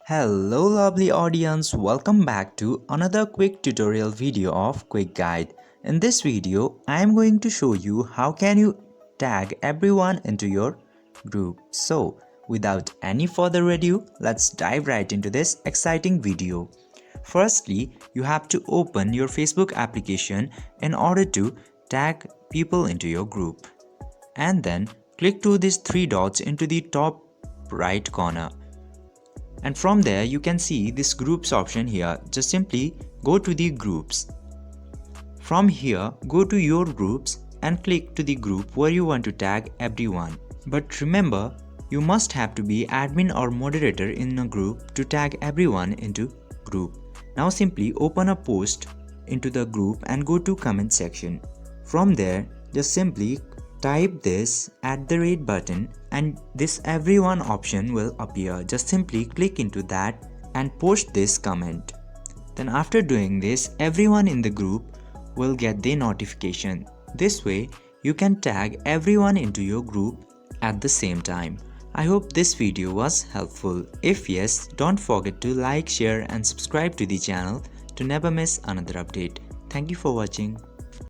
Hello lovely audience, welcome back to another quick tutorial video of Quick Guide. In this video, I am going to show you how can you tag everyone into your group. So without any further ado, let's dive right into this exciting video. Firstly, you have to open your Facebook application in order to tag people into your group. And then click to these three dots into the top right corner. And from there you can see this groups option here. Just simply go to the groups. From here go to your groups and click to the group where you want to tag everyone. But remember, you must have to be admin or moderator in a group to tag everyone into group. Now simply open a post into the group and go to comment section. From there just simply type this @ button and this everyone option will appear. Just simply click into that and post this comment. Then after doing this, everyone in the group will get the notification. This way you can tag everyone into your group at the same time. I hope this video was helpful. If yes, don't forget to like, share and subscribe to the channel to never miss another update. Thank you for watching.